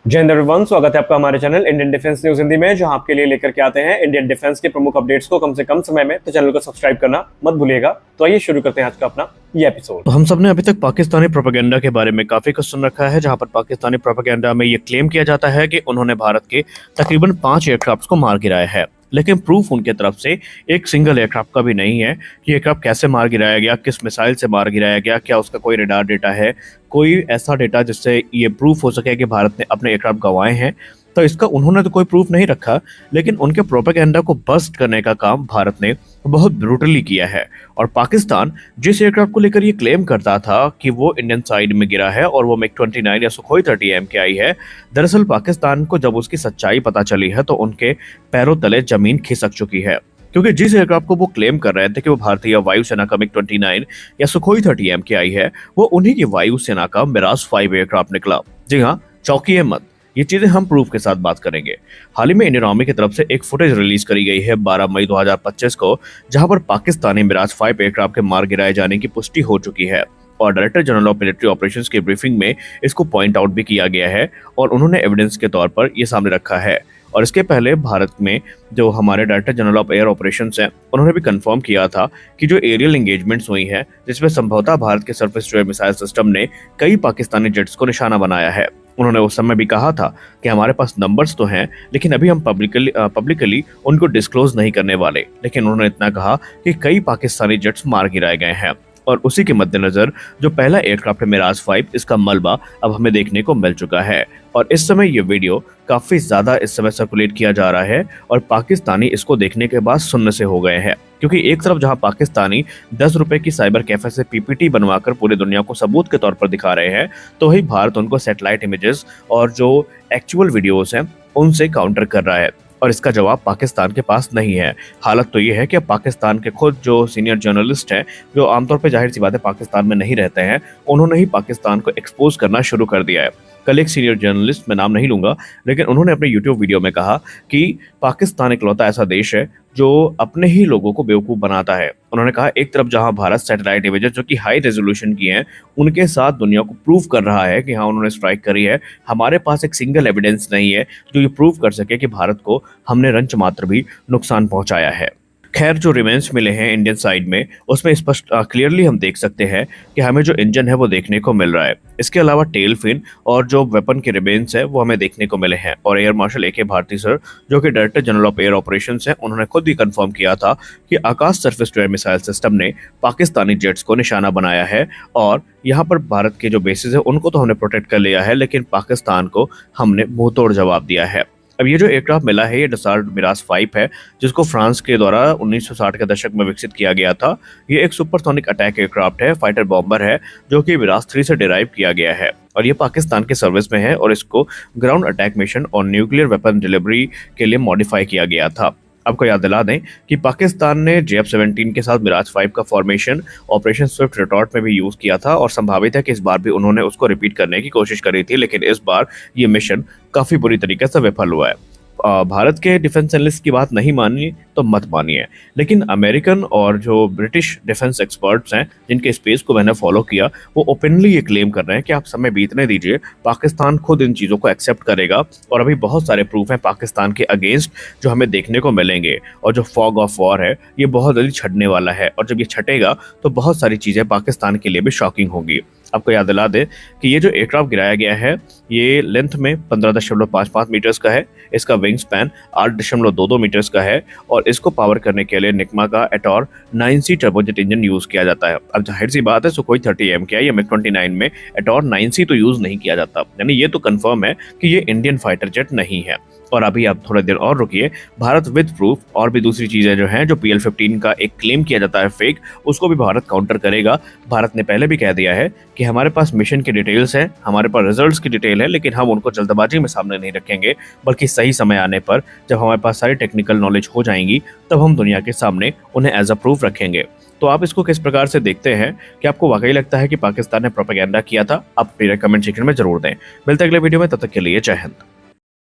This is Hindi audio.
जय हिंद एवरीवन, स्वागत है आपका हमारे channel Indian defence news Hindi में, जहां आपके लिए लेकर के आते हैं इंडियन डिफेंस के प्रमुख अपडेट्स को कम से कम समय में। तो चैनल को सब्सक्राइब करना मत भूलिएगा। तो आइए शुरू करते हैं आज का अपना ये एपिसोड। तो हम सब ने अभी तक पाकिस्तानी प्रोपेगेंडा के बारे में काफी कुछ सुन रखा है, जहां पर पाकिस्तानी प्रोपेगेंडा में ये क्लेम किया जाता है कि उन्होंने भारत के तकरीबन 5 एयरक्राफ्ट को मार गिराया है, लेकिन प्रूफ उनके तरफ से एक सिंगल एयरक्राफ्ट का भी नहीं है कि एयरक्राफ्ट कैसे मार गिराया गया, किस मिसाइल से मार गिराया गया, क्या उसका कोई रडार डेटा है, कोई ऐसा डेटा जिससे ये प्रूफ हो सके कि भारत ने अपने एयरक्राफ्ट गंवाए हैं। तो इसका उन्होंने तो कोई प्रूफ नहीं रखा, लेकिन उनके प्रोपेगेंडा को बस्ट करने का काम भारत ने बहुत ब्रूटली किया है। और पाकिस्तान जिस एयरक्राफ्ट को लेकर ये क्लेम करता था कि वो इंडियन साइड में गिरा है और वो MiG-29 या सुखोई 30M की आई है, दरअसल पाकिस्तान को जब उसकी सच्चाई पता चली है तो उनके पैरों तले जमीन खिसक चुकी है। क्योंकि जिस एयरक्राफ्ट को वो क्लेम कर रहे थे कि वो भारतीय वायुसेना का MiG-29 या सुखोई 30M की आई है, वो उन्हीं की वायुसेना का मिराज 5 एयरक्राफ्ट निकला। जी हाँ, चौंकिए मत, ये चीजें हम प्रूफ के साथ बात करेंगे। हाल ही में इंडियन आर्मी की तरफ से एक फुटेज रिलीज करी गई है 12 मई 2025 को, जहां पर पाकिस्तानी मिराज 5 एयरक्राफ्ट के मार गिराए जाने की पुष्टि हो चुकी है। और director general of military operations की ब्रीफिंग में इसको पॉइंट आउट भी किया गया है और उन्होंने एविडेंस के तौर पर ये सामने रखा है। और इसके पहले भारत में जो हमारे director general of air operations हैं, उन्होंने भी कंफर्म किया था कि जो एरियल एंगेजमेंट्स हुई हैं, जिसमें संभवतः भारत के surface to air missile system ने कई पाकिस्तानी जेट्स को निशाना बनाया है। उन्होंने उस समय भी कहा था कि हमारे पास नंबर्स तो हैं, लेकिन अभी हम पब्लिकली उनको डिस्क्लोज नहीं करने वाले। लेकिन उन्होंने इतना कहा कि कई पाकिस्तानी जेट्स मार गिराए गए हैं। और उसी के मद्देनजर जो पहला एयरक्राफ्ट है मिराज 5, इसका मलबा अब हमें देखने को मिल चुका है। और इस समय ये वीडियो काफी ज्यादा इस समय सर्कुलेट किया जा रहा है और पाकिस्तानी इसको देखने के बाद सुन्न से हो गए हैं। क्योंकि एक तरफ जहां पाकिस्तानी 10 रुपए की साइबर कैफे से PPT बनवाकर पूरी दुनिया को सबूत के तौर पर दिखा रहे हैं, तो वही भारत उनको सैटेलाइट इमेजेस और जो एक्चुअल वीडियोस हैं उनसे काउंटर कर रहा है। और इसका जवाब पाकिस्तान के पास नहीं है। हालत तो ये है कि पाकिस्तान के खुद जो सीनियर जर्नलिस्ट हैं, जो आमतौर पे जाहिर सी बात है पाकिस्तान में नहीं रहते हैं, उन्होंने ही पाकिस्तान को एक्सपोज करना शुरू कर दिया है। कल एक सीनियर जर्नलिस्ट, मैं नाम नहीं लूंगा, लेकिन उन्होंने अपने यूट्यूब वीडियो में कहा कि पाकिस्तान इकलौता ऐसा देश है जो अपने ही लोगों को बेवकूफ बनाता है। उन्होंने कहा एक तरफ जहां भारत सैटेलाइट इमेजेस जो कि हाई रेजोल्यूशन की हैं, उनके साथ दुनिया को प्रूव कर रहा है कि हाँ उन्होंने स्ट्राइक करी है, हमारे पास एक सिंगल एविडेंस नहीं है जो ये प्रूव कर सके कि भारत को हमने रंच मात्र भी नुकसान पहुंचाया है। खैर, जो रिमेन्स मिले हैं इंडियन साइड में, उसमें स्पष्ट क्लियरली हम देख सकते हैं कि हमें जो इंजन है वो देखने को मिल रहा है। इसके अलावा टेल फिन और जो वेपन के रिमेन्स है वो हमें देखने को मिले हैं। और air marshal AK Bharti sir, जो कि director general of air operations हैं, उन्होंने खुद ही कंफर्म किया था कि Akash surface to air missile system ने पाकिस्तानी जेट्स को निशाना बनाया है। और यहाँ पर भारत के जो बेसिस है उनको तो हमने प्रोटेक्ट कर लिया है, लेकिन पाकिस्तान को हमने मुंह तोड़ जवाब दिया है। अब ये जो एयरक्राफ्ट मिला है, ये डसाल्ट मिराज 5 है, जिसको फ्रांस के द्वारा 1960 के दशक में विकसित किया गया था। ये एक सुपरसोनिक अटैक एयरक्राफ्ट है, फाइटर बॉम्बर है, जो कि मिराज 3 से डिराइव किया गया है। और ये पाकिस्तान के सर्विस में है और इसको ग्राउंड अटैक मिशन और न्यूक्लियर वेपन डिलीवरी के लिए मॉडिफाई किया गया था। आपको याद दिला दें कि पाकिस्तान ने JF-17 के साथ मिराज 5 का फॉर्मेशन ऑपरेशन स्विफ्ट रिटॉर्ट में भी यूज किया था और संभावित है कि इस बार भी उन्होंने उसको रिपीट करने की कोशिश करी थी, लेकिन इस बार ये मिशन काफी बुरी तरीके से विफल हुआ है। भारत के डिफेंस एनालिस्ट की बात नहीं मानिए तो मत मानिए, लेकिन अमेरिकन और जो ब्रिटिश डिफेंस एक्सपर्ट्स हैं जिनके स्पेस को मैंने फॉलो किया, वो ओपनली ये क्लेम कर रहे हैं कि आप समय बीतने दीजिए, पाकिस्तान खुद इन चीज़ों को एक्सेप्ट करेगा। और अभी बहुत सारे प्रूफ हैं पाकिस्तान के अगेंस्ट जो हमें देखने को मिलेंगे। और जो फॉग ऑफ वॉर है ये बहुत जल्दी छटने वाला है, और जब ये छटेगा तो बहुत सारी चीज़ें पाकिस्तान के लिए भी शॉकिंग होगी। आपको याद दिला दें कि ये जो एयरक्राफ्ट गिराया गया है, ये लेंथ में 15.55 मीटर्स का है, इसका विंग स्पैन 8.22 मीटर्स का है, और इसको पावर करने के लिए निकमा का एटॉर 9C टर्बोजेट इंजन यूज किया जाता है। अब जाहिर सी बात है सुखोई 30M क्या या MiG-29 में एटॉर 9C तो यूज नहीं किया जाता, यानी ये तो कंफर्म है कि ये इंडियन फाइटर जेट नहीं है। और अभी आप थोड़ा देर और रुकिए, भारत विद प्रूफ और भी दूसरी चीजें जो हैं, जो PL-15 का एक क्लेम किया जाता है फेक, उसको भी भारत काउंटर करेगा। भारत ने पहले भी कह दिया है कि हमारे पास मिशन की डिटेल्स हैं, हमारे पास रिजल्ट्स की डिटेल है, लेकिन हम उनको जल्दबाजी में सामने नहीं रखेंगे, बल्कि सही समय आने पर जब हमारे पास सारी टेक्निकल नॉलेज हो जाएंगी, तब हम दुनिया के सामने उन्हें एज अ प्रूफ रखेंगे। तो आप इसको किस प्रकार से देखते हैं? कि आपको वाकई लगता है कि पाकिस्तान ने प्रोपेगेंडा किया था? आप मेरे कमेंट सेक्शन में जरूर दें। मिलते हैं अगले वीडियो में, तब तक के लिए जय हिंद।